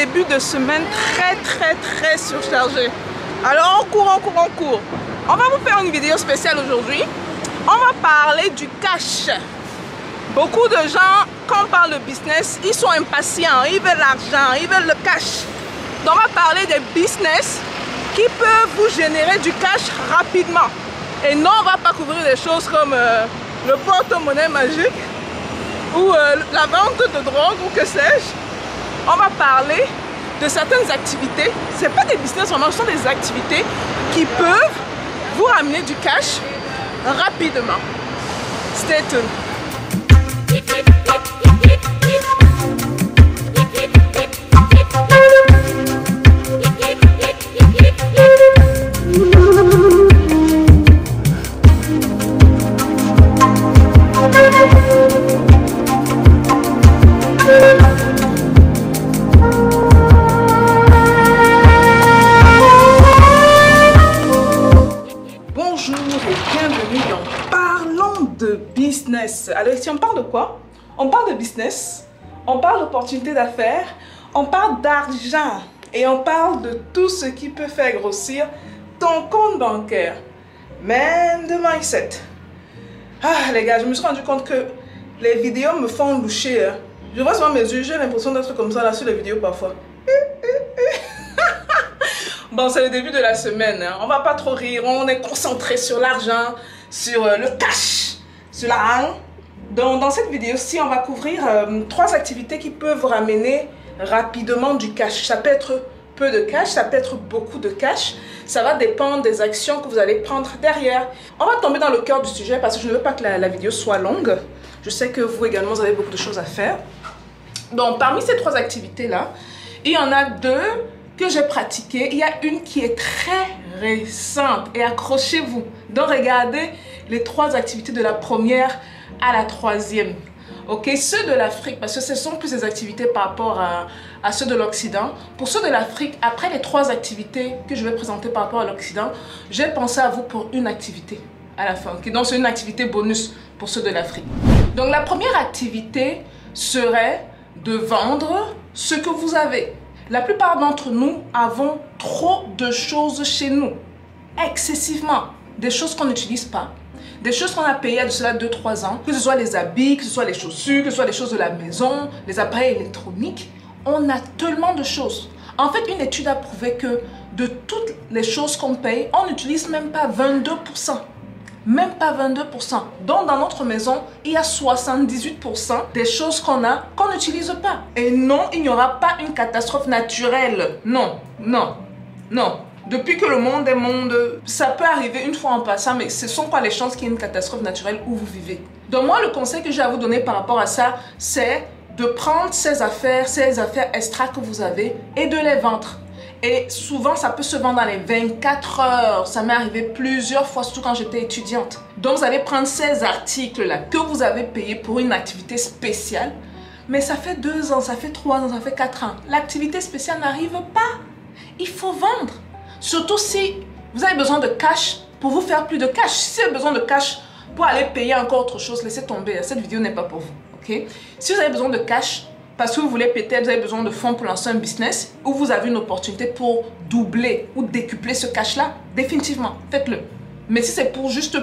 début de semaine très surchargé. Alors on court. On va vous faire une vidéo spéciale aujourd'hui. On va parler du cash. Beaucoup de gens, quand on parle de business, ils sont impatients, ils veulent l'argent, ils veulent le cash. Donc on va parler des business qui peuvent vous générer du cash rapidement. Et non, on ne va pas couvrir des choses comme le porte-monnaie magique ou la vente de drogue ou que sais-je. On va parler de certaines activités. Ce n'est pas des business vraiment, ce sont des activités qui peuvent vous ramener du cash rapidement. Stay tuned. Bonjour et bienvenue dans Parlons de business. Alors ici on parle de quoi? On parle de business, on parle d'opportunités d'affaires, on parle d'argent et on parle de tout ce qui peut faire grossir ton compte bancaire. Même de mindset. Ah les gars, je me suis rendu compte que les vidéos me font loucher. Hein. Je vois souvent mes yeux, j'ai l'impression d'être comme ça là sur les vidéos parfois. Bon, c'est le début de la semaine, hein. On va pas trop rire, on est concentré sur l'argent, sur le cash, sur l'argent. Donc, dans cette vidéo-ci, on va couvrir 3 activités qui peuvent vous ramener rapidement du cash. Ça peut être peu de cash, ça peut être beaucoup de cash. Ça va dépendre des actions que vous allez prendre derrière. On va tomber dans le cœur du sujet parce que je ne veux pas que la vidéo soit longue. Je sais que vous également, vous avez beaucoup de choses à faire. Donc, parmi ces 3 activités-là, il y en a 2 que j'ai pratiquées. Il y a une qui est très récente et accrochez-vous. Donc, regardez les 3 activités de la première à la 3e. Ok, ceux de l'Afrique, parce que ce sont plus des activités par rapport à ceux de l'Occident. Pour ceux de l'Afrique, après les 3 activités que je vais présenter par rapport à l'Occident, j'ai pensé à vous pour une activité à la fin. Okay? Donc, c'est une activité bonus pour ceux de l'Afrique. Donc, la première activité serait de vendre ce que vous avez. La plupart d'entre nous avons trop de choses chez nous. Excessivement. Des choses qu'on n'utilise pas. Des choses qu'on a payées il y a de cela 2-3 ans. Que ce soit les habits, que ce soit les chaussures, que ce soit les choses de la maison, les appareils électroniques. On a tellement de choses. En fait, une étude a prouvé que de toutes les choses qu'on paye, on n'utilise même pas 22%. Même pas 22%. Donc, dans notre maison, il y a 78% des choses qu'on a qu'on n'utilise pas. Et non, il n'y aura pas une catastrophe naturelle. Non. Depuis que le monde est monde, ça peut arriver une fois en passant, mais ce sont quoi les chances qu'il y ait une catastrophe naturelle où vous vivez? Donc, moi, le conseil que j'ai à vous donner par rapport à ça, c'est de prendre ces affaires extra que vous avez et de les vendre. Et souvent, ça peut se vendre dans les 24 heures. Ça m'est arrivé plusieurs fois, surtout quand j'étais étudiante. Donc, vous allez prendre ces articles-là que vous avez payés pour une activité spéciale. Mais ça fait 2 ans, ça fait 3 ans, ça fait 4 ans. L'activité spéciale n'arrive pas. Il faut vendre. Surtout si vous avez besoin de cash pour vous faire plus de cash. Si vous avez besoin de cash pour aller payer encore autre chose, laissez tomber. Cette vidéo n'est pas pour vous. Okay? Si vous avez besoin de cash, parce que vous voulez peut-être, vous avez besoin de fonds pour lancer un business ou vous avez une opportunité pour doubler ou décupler ce cash-là, définitivement, faites-le. Mais si c'est pour juste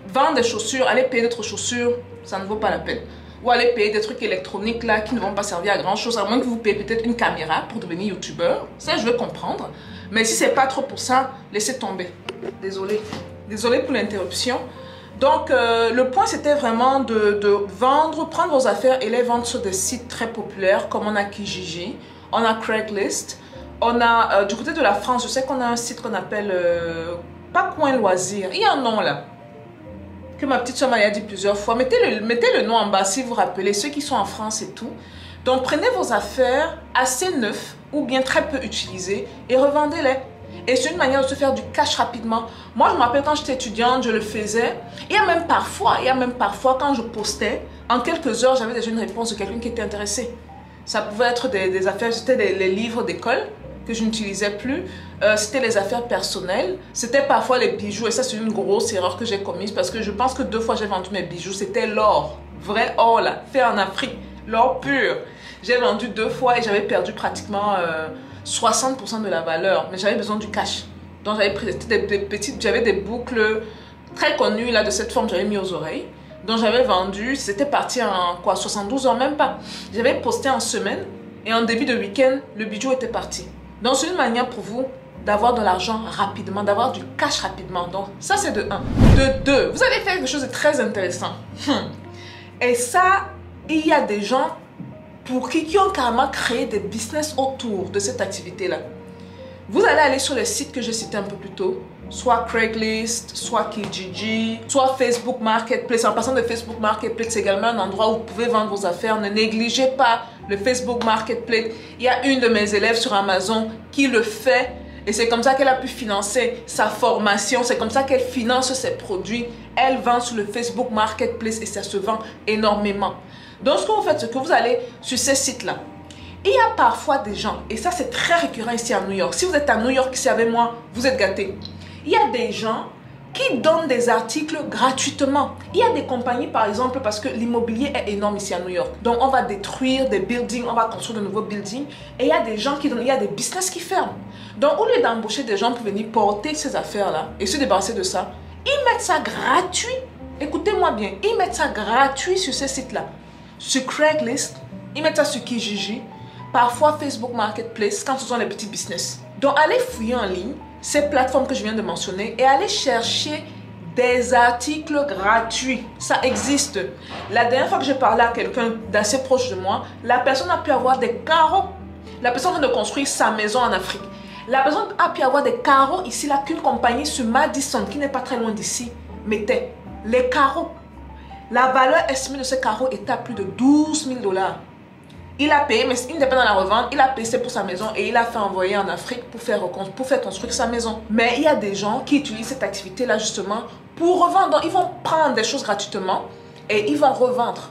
vendre des chaussures, aller payer d'autres chaussures, ça ne vaut pas la peine. Ou aller payer des trucs électroniques là qui ne vont pas servir à grand-chose, à moins que vous payez peut-être une caméra pour devenir youtubeur. Ça, je veux comprendre. Mais si c'est pas trop pour ça, laissez tomber. Désolée pour l'interruption. Donc, le point, c'était vraiment de vendre, prendre vos affaires et les vendre sur des sites très populaires, comme on a Kijiji, on a Craigslist, on a, du côté de la France, je sais qu'on a un site qu'on appelle, pas Coin Loisirs, il y a un nom là, que ma petite soeur m'a dit plusieurs fois. Mettez le nom en bas si vous vous rappelez, ceux qui sont en France et tout. Donc, prenez vos affaires assez neuves ou bien très peu utilisées et revendez-les. Et c'est une manière de se faire du cash rapidement. Moi, je me rappelle quand j'étais étudiante, je le faisais. Il y a même parfois quand je postais, en quelques heures, j'avais déjà une réponse de quelqu'un qui était intéressé. Ça pouvait être des affaires, c'était les livres d'école que je n'utilisais plus. C'était les affaires personnelles. C'était parfois les bijoux. Et ça, c'est une grosse erreur que j'ai commise parce que je pense que 2 fois, j'ai vendu mes bijoux. C'était l'or. Vrai or, là, fait en Afrique. L'or pur. J'ai vendu 2 fois et j'avais perdu pratiquement 60% de la valeur. Mais j'avais besoin du cash. Donc j'avais pris des petites, j'avais des boucles très connues là de cette forme, j'avais mis aux oreilles. Donc j'avais vendu, c'était parti en quoi, 72 heures, même pas. J'avais posté en semaine et en début de week-end, le bijou était parti. Donc c'est une manière pour vous d'avoir de l'argent rapidement, d'avoir du cash rapidement. Donc ça c'est de 1. De 2, vous allez faire quelque chose de très intéressant. Et ça, il y a des gens pour qui ont carrément créé des business autour de cette activité-là. Vous allez aller sur les sites que j'ai cités un peu plus tôt, soit Craigslist, soit Kijiji, soit Facebook Marketplace. En passant de Facebook Marketplace, c'est également un endroit où vous pouvez vendre vos affaires. Ne négligez pas le Facebook Marketplace. Il y a une de mes élèves sur Amazon qui le fait et c'est comme ça qu'elle a pu financer sa formation. C'est comme ça qu'elle finance ses produits. Elle vend sur le Facebook Marketplace et ça se vend énormément. Donc, ce que vous faites, c'est que vous allez sur ces sites-là. Il y a parfois des gens, et ça c'est très récurrent ici à New York. Si vous êtes à New York ici avec moi, vous êtes gâtés. Il y a des gens qui donnent des articles gratuitement. Il y a des compagnies par exemple, parce que l'immobilier est énorme ici à New York. Donc on va détruire des buildings, on va construire de nouveaux buildings. Et il y a des gens qui donnent, il y a des business qui ferment. Donc au lieu d'embaucher des gens pour venir porter ces affaires-là et se débarrasser de ça, ils mettent ça gratuit. Écoutez-moi bien, ils mettent ça gratuit sur ces sites-là. Sur Craigslist, ils mettent ça sur Kijiji. Parfois Facebook Marketplace quand ce sont les petits business. Donc allez fouiller en ligne ces plateformes que je viens de mentionner et allez chercher des articles gratuits. Ça existe. La dernière fois que j'ai parlé à quelqu'un d'assez proche de moi, la personne a pu avoir des carreaux. La personne vient de construire sa maison en Afrique. La personne a pu avoir des carreaux ici là qu'une compagnie sur Madison qui n'est pas très loin d'ici mettait. Les carreaux. La valeur estimée de ces carreaux était à plus de 12 000 $. Il a payé, mais il n'était pas dans la revente. Il a payé pour sa maison et il a fait envoyer en Afrique pour faire construire sa maison. Mais il y a des gens qui utilisent cette activité-là justement pour revendre. Donc, ils vont prendre des choses gratuitement et ils vont revendre.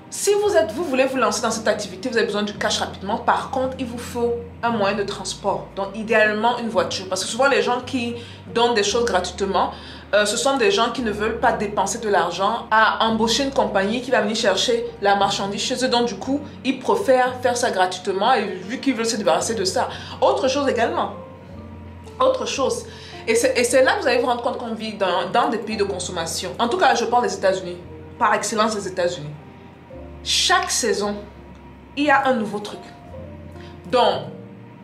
Si vous voulez vous lancer dans cette activité, vous avez besoin du cash rapidement. Par contre, il vous faut un moyen de transport. Donc, idéalement, une voiture. Parce que souvent, les gens qui donnent des choses gratuitement, ce sont des gens qui ne veulent pas dépenser de l'argent à embaucher une compagnie qui va venir chercher la marchandise chez eux. Donc, du coup, ils préfèrent faire ça gratuitement et vu qu'ils veulent se débarrasser de ça. Autre chose également. Autre chose. Et c'est là que vous allez vous rendre compte qu'on vit dans des pays de consommation. En tout cas, je parle des États-Unis. Par excellence, des États-Unis. Chaque saison, il y a un nouveau truc. Donc,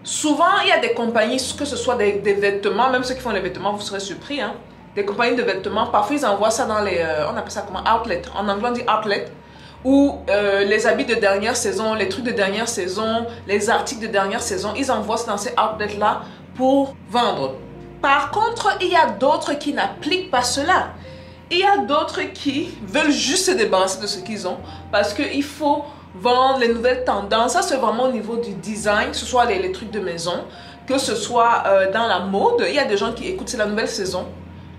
souvent, il y a des compagnies, que ce soit des vêtements, même ceux qui font les vêtements, vous serez surpris, hein. Des compagnies de vêtements, parfois ils envoient ça dans les, on appelle ça comment, outlet. En anglais on dit outlet, où les habits de dernière saison, les trucs de dernière saison, les articles de dernière saison, ils envoient ça dans ces outlets-là pour vendre. Par contre, il y a d'autres qui n'appliquent pas cela. Il y a d'autres qui veulent juste se débarrasser de ce qu'ils ont parce qu'il faut vendre les nouvelles tendances. Ça, c'est vraiment au niveau du design, que ce soit les trucs de maison, que ce soit dans la mode. Il y a des gens qui écoutent, c'est la nouvelle saison.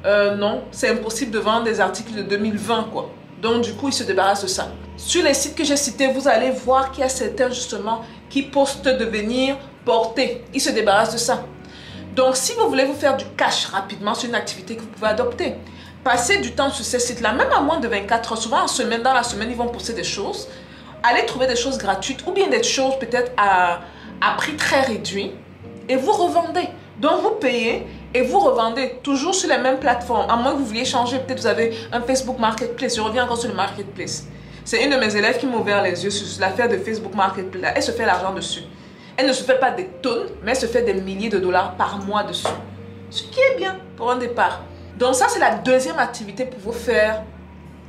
Non, c'est impossible de vendre des articles de 2020, quoi. Donc, du coup, ils se débarrassent de ça. Sur les sites que j'ai cités, vous allez voir qu'il y a certains, justement, qui postent de venir porter. Ils se débarrassent de ça. Donc, si vous voulez vous faire du cash rapidement, c'est une activité que vous pouvez adopter. Passez du temps sur ces sites-là, même à moins de 24 heures. Souvent, en semaine, dans la semaine, ils vont poster des choses. Allez trouver des choses gratuites ou bien des choses peut-être à prix très réduit et vous revendez. Donc, vous payez et vous revendez toujours sur les mêmes plateformes. À moins que vous vouliez changer, peut-être vous avez un Facebook Marketplace. Je reviens encore sur le Marketplace. C'est une de mes élèves qui m'a ouvert les yeux sur l'affaire de Facebook Marketplace. Elle se fait l'argent dessus. Elle ne se fait pas des tonnes, mais elle se fait des milliers de dollars par mois dessus. Ce qui est bien pour un départ. Donc ça, c'est la deuxième activité pour vous faire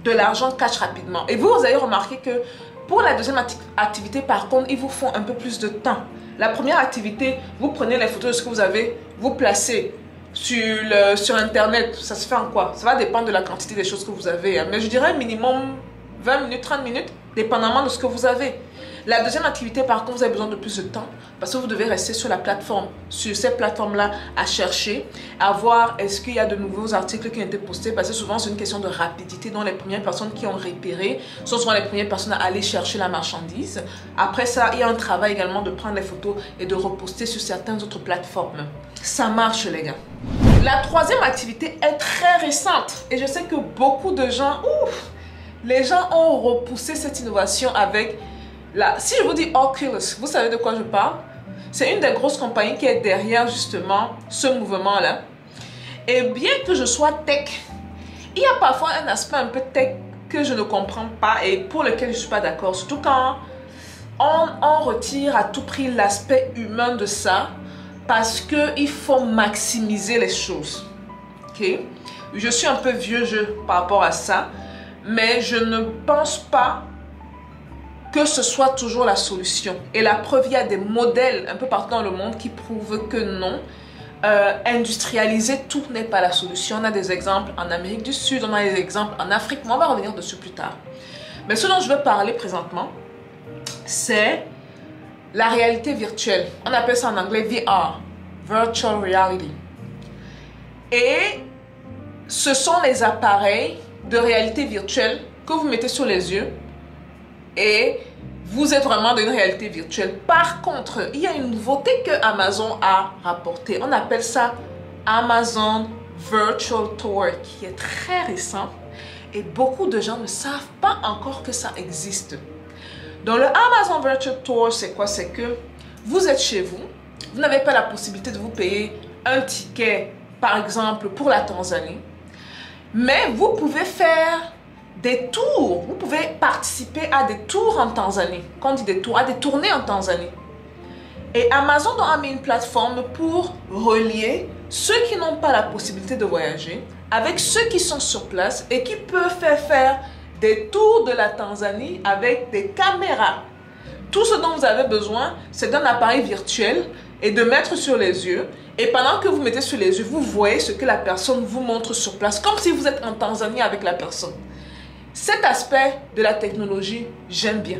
de l'argent cash rapidement. Et vous allez remarquer que pour la deuxième activité, par contre, il vous faut un peu plus de temps. La première activité, vous prenez les photos de ce que vous avez, vous placez sur Internet. Ça se fait en quoi? Ça va dépendre de la quantité des choses que vous avez. Mais je dirais minimum 20 minutes, 30 minutes, dépendamment de ce que vous avez. La deuxième activité, par contre, vous avez besoin de plus de temps parce que vous devez rester sur la plateforme, sur ces plateformes-là, à chercher, à voir est-ce qu'il y a de nouveaux articles qui ont été postés parce que souvent, c'est une question de rapidité. Donc, les premières personnes qui ont repéré sont souvent les premières personnes à aller chercher la marchandise. Après ça, il y a un travail également de prendre les photos et de reposter sur certaines autres plateformes. Ça marche, les gars. La troisième activité est très récente et je sais que beaucoup de gens, les gens ont repoussé cette innovation avec Là, si je vous dis Oculus, vous savez de quoi je parle? C'est une des grosses compagnies qui est derrière justement ce mouvement-là. Et bien que je sois tech, il y a parfois un aspect un peu tech que je ne comprends pas et pour lequel je ne suis pas d'accord. Surtout quand on retire à tout prix l'aspect humain de ça parce qu'il faut maximiser les choses. Okay? Je suis un peu vieux jeu par rapport à ça, mais je ne pense pas que ce soit toujours la solution. Et la preuve, il y a des modèles un peu partout dans le monde qui prouvent que non. Industrialiser tout n'est pas la solution. On a des exemples en Amérique du Sud, on a des exemples en Afrique, mais on va revenir dessus plus tard. Mais ce dont je veux parler présentement, c'est la réalité virtuelle. On appelle ça en anglais VR, Virtual Reality. Et ce sont les appareils de réalité virtuelle que vous mettez sur les yeux et vous êtes vraiment dans une réalité virtuelle. Par contre, il y a une nouveauté que Amazon a rapportée. On appelle ça Amazon Virtual Tour, qui est très récent et beaucoup de gens ne savent pas encore que ça existe. Dans le Amazon Virtual Tour, c'est quoi? C'est que vous êtes chez vous, vous n'avez pas la possibilité de vous payer un ticket, par exemple, pour la Tanzanie, mais vous pouvez faire des tours, vous pouvez participer à des tours en Tanzanie. Quand on dit des tours, à des tournées en Tanzanie. Et Amazon a mis une plateforme pour relier ceux qui n'ont pas la possibilité de voyager avec ceux qui sont sur place et qui peuvent faire des tours de la Tanzanie avec des caméras. Tout ce dont vous avez besoin, c'est d'un appareil virtuel et de mettre sur les yeux. Et pendant que vous mettez sur les yeux, vous voyez ce que la personne vous montre sur place, comme si vous êtes en Tanzanie avec la personne. Cet aspect de la technologie, j'aime bien.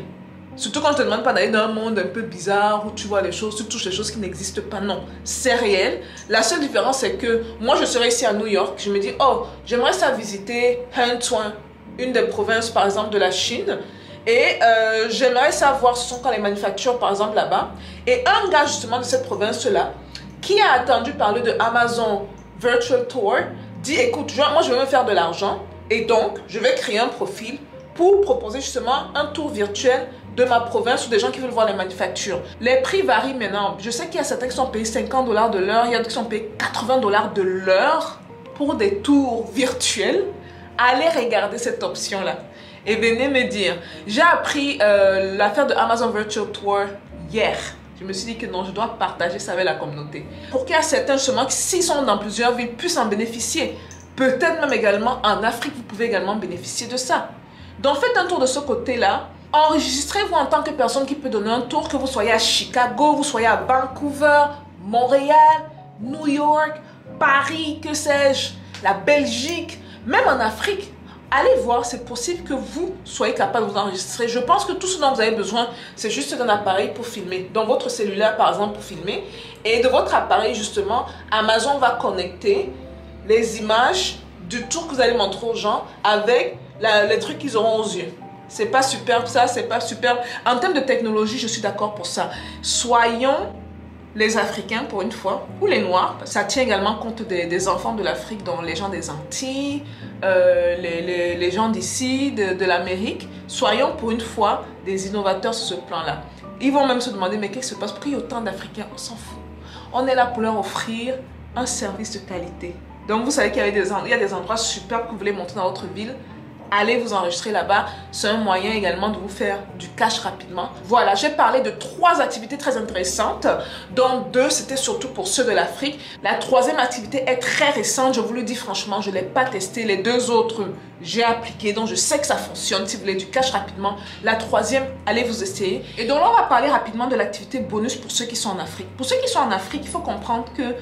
Surtout quand on ne te demande pas d'aller dans un monde un peu bizarre où tu vois les choses, tu touches les choses qui n'existent pas. Non, c'est réel. La seule différence, c'est que moi, je serais ici à New York. Je me dis, oh, j'aimerais ça visiter Hentouin, une des provinces, par exemple, de la Chine. Et j'aimerais savoir ce sont quand les manufactures, par exemple, là-bas. Et un gars, justement, de cette province-là, qui a entendu parler de Amazon Virtual Tour, dit, écoute, moi, je veux me faire de l'argent. Et donc, je vais créer un profil pour proposer justement un tour virtuel de ma province ou des gens qui veulent voir les manufactures. Les prix varient maintenant. Je sais qu'il y a certains qui sont payés 50 $ de l'heure, il y a d'autres qui sont payés 80 $ de l'heure pour des tours virtuels. Allez regarder cette option-là et venez me dire. J'ai appris l'affaire de Amazon Virtual Tour hier. Je me suis dit que non, je dois partager ça avec la communauté. Pour qu'il y a certains justement qui, s'ils sont dans plusieurs villes, puissent en bénéficier. Peut-être même également en Afrique, vous pouvez également bénéficier de ça. Donc faites un tour de ce côté-là. Enregistrez-vous en tant que personne qui peut donner un tour, que vous soyez à Chicago, vous soyez à Vancouver, Montréal, New York, Paris, que sais-je, la Belgique, même en Afrique. Allez voir, c'est possible que vous soyez capable de vous enregistrer. Je pense que tout ce dont vous avez besoin, c'est juste d'un appareil pour filmer. Dans votre cellulaire, par exemple, pour filmer. Et de votre appareil, justement, Amazon va connecter les images du tour que vous allez montrer aux gens avec les trucs qu'ils auront aux yeux. C'est pas superbe ça, c'est pas superbe. En termes de technologie, je suis d'accord pour ça. Soyons les Africains pour une fois, ou les Noirs. Ça tient également compte des enfants de l'Afrique, dont les gens des Antilles, les gens d'ici, de l'Amérique. Soyons pour une fois des innovateurs sur ce plan-là. Ils vont même se demander, mais qu'est-ce qui se passe? Pourquoi il y a autant d'Africains? On s'en fout. On est là pour leur offrir un service de qualité. Donc vous savez qu'il y a des endroits superbes que vous voulez montrer dans votre ville. Allez vous enregistrer là-bas. C'est un moyen également de vous faire du cash rapidement. Voilà, j'ai parlé de 3 activités très intéressantes, dont 2 c'était surtout pour ceux de l'Afrique. La 3e activité est très récente, je vous le dis franchement, je ne l'ai pas testé. Les 2 autres, j'ai appliqué, donc je sais que ça fonctionne. Si vous voulez du cash rapidement, la 3e, allez vous essayer. Et donc là, on va parler rapidement de l'activité bonus pour ceux qui sont en Afrique. Pour ceux qui sont en Afrique, il faut comprendre que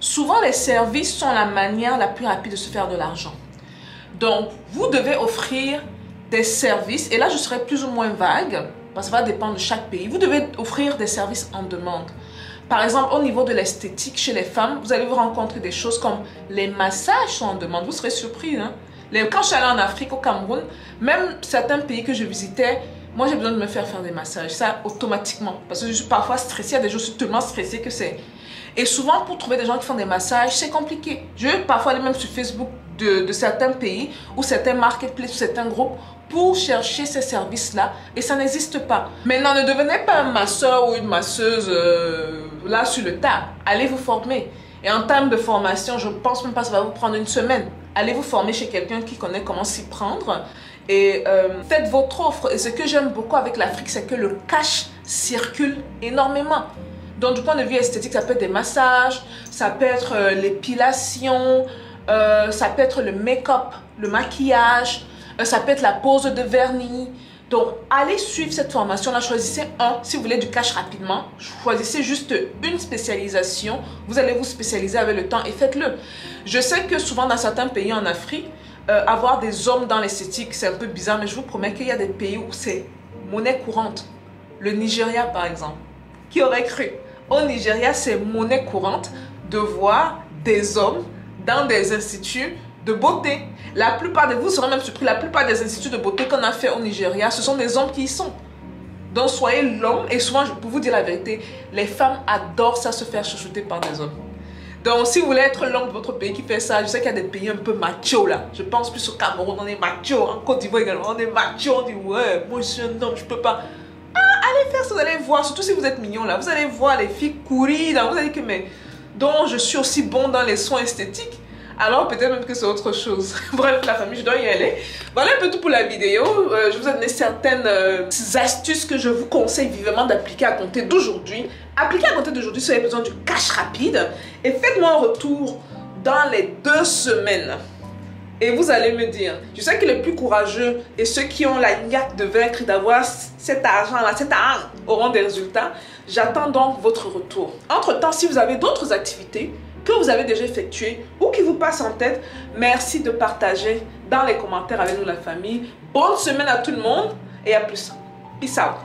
souvent les services sont la manière la plus rapide de se faire de l'argent. Donc, vous devez offrir des services, et là je serai plus ou moins vague, parce que ça va dépendre de chaque pays. Vous devez offrir des services en demande. Par exemple, au niveau de l'esthétique chez les femmes, vous allez vous rencontrer des choses comme les massages sont en demande. Vous serez surpris, hein? Quand je suis allée en Afrique, au Cameroun, même certains pays que je visitais, moi j'ai besoin de me faire des massages, ça automatiquement. Parce que je suis parfois stressée, il y a des jours où je suis tellement stressée que c'est... Et souvent, pour trouver des gens qui font des massages, c'est compliqué. Je vais parfois aller même sur Facebook de certains pays ou certains marketplaces ou certains groupes pour chercher ces services-là et ça n'existe pas. Maintenant, ne devenez pas un masseur ou une masseuse là sur le tas. Allez vous former. Et en termes de formation, je ne pense même pas que ça va vous prendre une semaine. Allez vous former chez quelqu'un qui connaît comment s'y prendre et faites votre offre. Et ce que j'aime beaucoup avec l'Afrique, c'est que le cash circule énormément. Donc du point de vue esthétique, ça peut être des massages, ça peut être l'épilation, ça peut être le make-up, le maquillage, ça peut être la pose de vernis. Donc allez suivre cette formation-là, choisissez si vous voulez du cash rapidement, choisissez juste une spécialisation, vous allez vous spécialiser avec le temps et faites-le. Je sais que souvent dans certains pays en Afrique, avoir des hommes dans l'esthétique c'est un peu bizarre, mais je vous promets qu'il y a des pays où c'est monnaie courante. Le Nigeria par exemple, qui aurait cru? Au Nigeria, c'est monnaie courante de voir des hommes dans des instituts de beauté. La plupart de vous serez même surpris, la plupart des instituts de beauté qu'on a fait au Nigeria, ce sont des hommes qui y sont. Donc soyez l'homme, et souvent, pour vous dire la vérité, les femmes adorent ça, se faire chouchouter par des hommes. Donc si vous voulez être l'homme de votre pays qui fait ça, je sais qu'il y a des pays un peu macho là. Je pense plus au Cameroun, on est macho, en Côte d'Ivoire également, on est macho, on dit ouais, moi je suis un homme, je peux pas. Allez faire ça, vous allez voir, surtout si vous êtes mignon là, vous allez voir les filles courir là, vous allez dire que mais donc je suis aussi bon dans les soins esthétiques, alors peut-être même que c'est autre chose. Bref la famille, je dois y aller. Voilà un peu tout pour la vidéo. Je vous ai donné certaines astuces que je vous conseille vivement d'appliquer à compter d'aujourd'hui. Appliquez à compter d'aujourd'hui si vous avez besoin du cash rapide et faites-moi un retour dans les 2 semaines. Et vous allez me dire, je sais que les plus courageux et ceux qui ont la niaque de vaincre et d'avoir cet argent-là, cet argent auront des résultats. J'attends donc votre retour. Entre-temps, si vous avez d'autres activités que vous avez déjà effectuées ou qui vous passent en tête, merci de partager dans les commentaires avec nous la famille. Bonne semaine à tout le monde et à plus. Peace out.